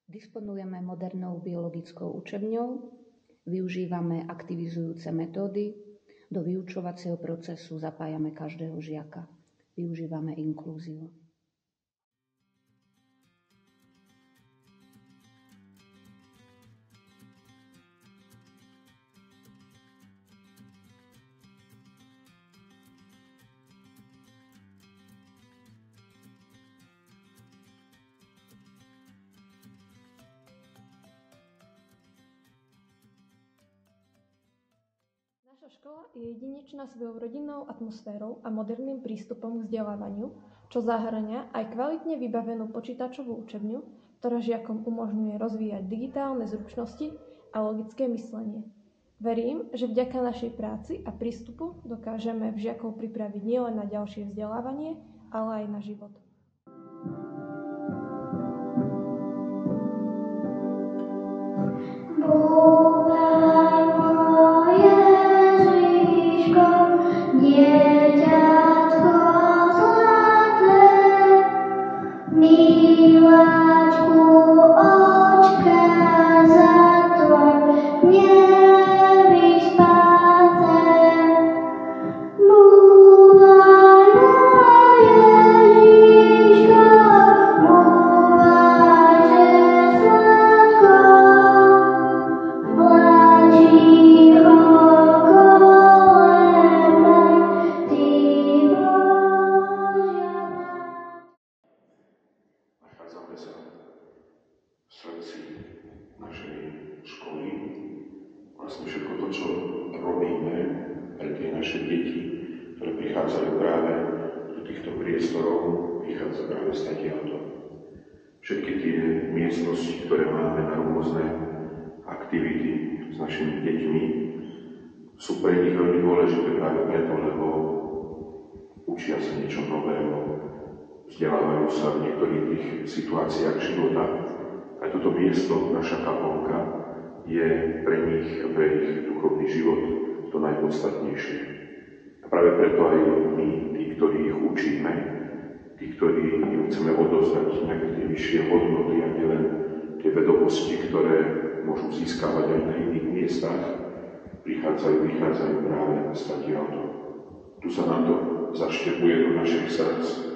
Disponujeme modernou biologickou učebňou, využívame aktivizujúce metódy, do vyučovacieho procesu zapájame každého žiaka. Využívame inklúziu. Naša škola je jedinečná svojou rodinnou atmosférou a moderným prístupom k vzdelávaniu, čo zahŕňa aj kvalitne vybavenú počítačovú učebňu, ktorá žiakom umožňuje rozvíjať digitálne zručnosti a logické myslenie. Verím, že vďaka našej práci a prístupu dokážeme žiakov pripraviť nielen na ďalšie vzdelávanie, ale aj na život. Nachádzame sa v srdci našej školy. Vlastne všetko to, čo robíme pre tie naše deti, ktoré prichádzajú práve do týchto priestorov, vychádza práve stadiaľto. Všetky tie miestnosti, ktoré máme na rôzne aktivity s našimi deťmi, sú pre nich veľmi dôležité práve preto, lebo učia sa niečo nového, vzdelávajú sa v niektorých tých situáciách života. A toto miesto, naša kapelka, je pre nich, pre ich duchovný život to najpodstatnejšie. A práve preto aj my, tí, ktorí ich učíme, tí, ktorí im chceme odozdať nejaké tie vyššie hodnoty a nielen tie vedomosti, ktoré môžu získavať aj na iných miestach, vychádzajú práve stadiaľto. Tu sa nám to zaštepuje do našich srdc.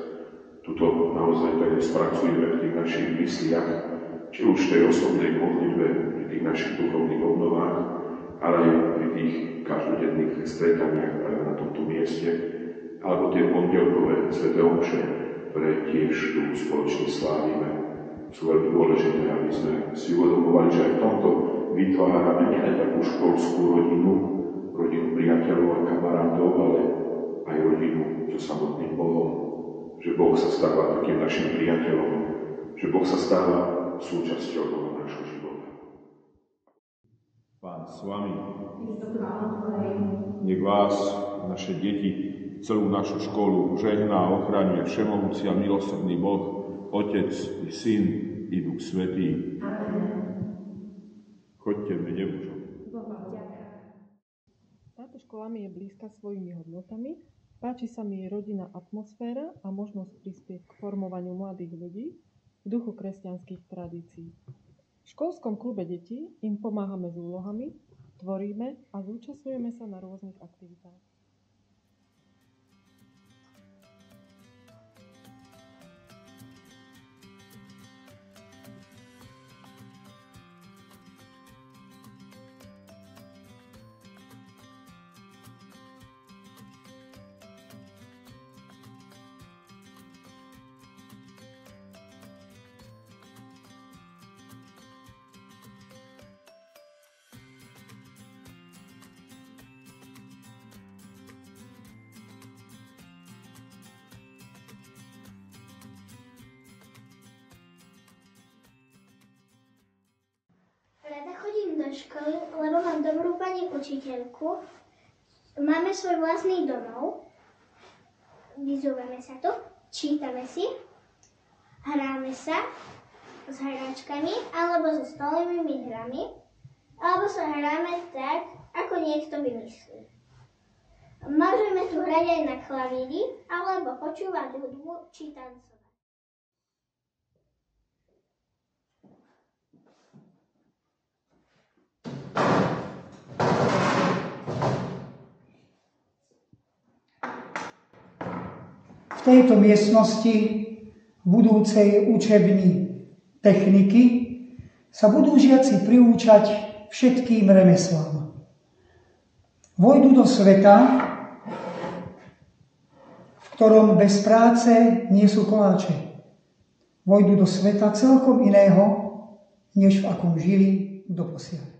Tuto naozaj tak spracujeme v tých našich mysliach, či už v tej osobnej modlitbe, pri tých našich duchovných obnovách, ale aj pri tých každodenných stretaniach práve na tomto mieste, alebo tie pondelkové sväté omše, ktoré tiež tu spoločne slávime. Sú veľmi dôležité, aby sme si uvedomovali, že aj v tomto vytvárame nielen takú školskú rodinu priateľov a kamarátov, ale aj rodinu so samotným Bohom. Že Boh sa stáva takým našim priateľom, že Boh sa stáva súčasťou toho nášho života. Pán s vami. Nech vás, naše deti, celú našu školu žehná a ochraňuje všemohúci a milosrdný Boh, Otec i Syn i Duch Svätý. Choďte v mene Božom. Táto škola mi je blízka svojimi hodnotami. Páči sa mi jej rodinná atmosféra a možnosť prispieť k formovaniu mladých ľudí v duchu kresťanských tradícií. V školskom klube detí im pomáhame s úlohami, tvoríme a zúčastňujeme sa na rôznych aktivitách. Rada chodím do školy, lebo mám dobrú pani učiteľku. Máme svoj vlastný domov. Vyzúvame sa tu, čítame si, hráme sa s hračkami alebo so stolovými hrami, alebo sa hráme tak, ako niekto vymyslí. Môžeme tu hrať aj na klavíri, alebo počúvať hudbu či tancovať. tejto miestnosti budúcej učebni techniky sa budú žiaci priúčať všetkým remeslám. Vojdu do sveta, v ktorom bez práce nie sú koláče. Vojdu do sveta celkom iného, než v akom žili doposiaľ.